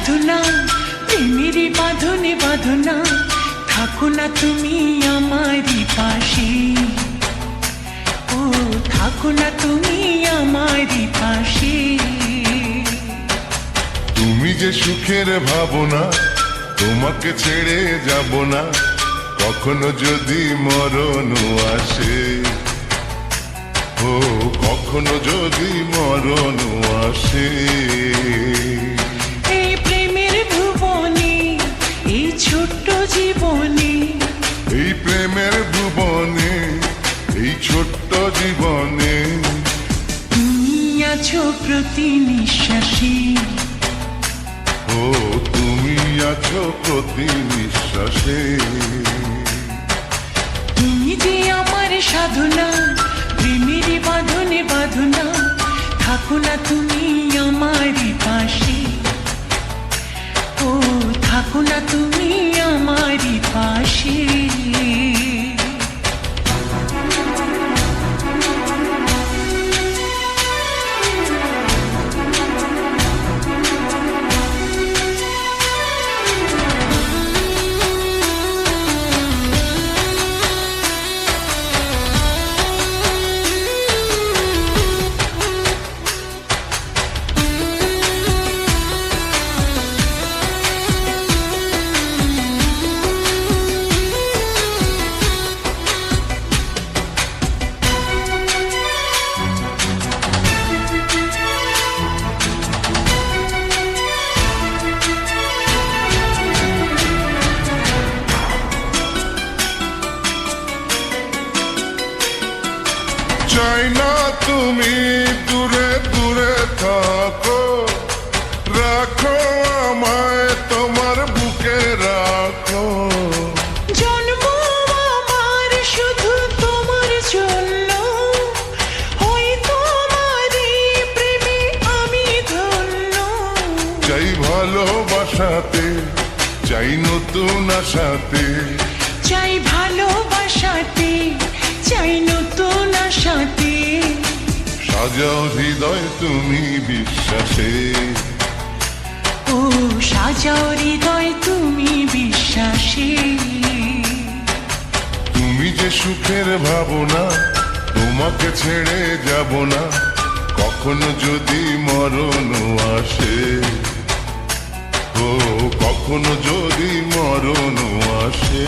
সাধনা, প্রেমেরই বাঁধনে বাঁধনা, থাকো না তুমি আমারই পাশে। ও থাকো না তুমি আমারই পাশে। তুমি যে সুখের ভাবনা, তোমাকে ছেড়ে যাব না, কখনো যদি মরণ আসে। ও কখনো যদি মরণ আসে। এই প্রেমের ভুবনে, এই ছোট্ট জীবনে, এই প্রেমের ভুবনে, এই ছোট্ট জীবনে, তুমি আছো প্রতি নিঃশ্বাসে। ও তুমি আছো প্রতি নিঃশ্বাসে। তুমি যে আমার সাধনা, প্রেমেরই বাঁধনে বাঁধনা, থাকো না তুমি আমারই পাশে। ও থাকো না তুমি আমারই পাশে। চাই না তুমি দূরে দূরে থাকো, রাখো আমায় তোমার বুকে রাখো। জন্ম আমার শুধু তোমার জন্য, ওই তোমারই প্রেমে আমি ধন্য। চাই ভালোবাসাতে, চাই নতুন আশাতে, চাই ভালোবাসাতে, চাই নতুন আশাতে, সাজাও হৃদয় তুমি বিশ্বাসে। ও সাজাও হৃদয় তুমি বিশ্বাসে। তুমি যে সুখের ভাবনা, তোমাকে ছেড়ে যাব না, কখনো যদি মরণ আসে। ও কখনো যদি মরণ আসে।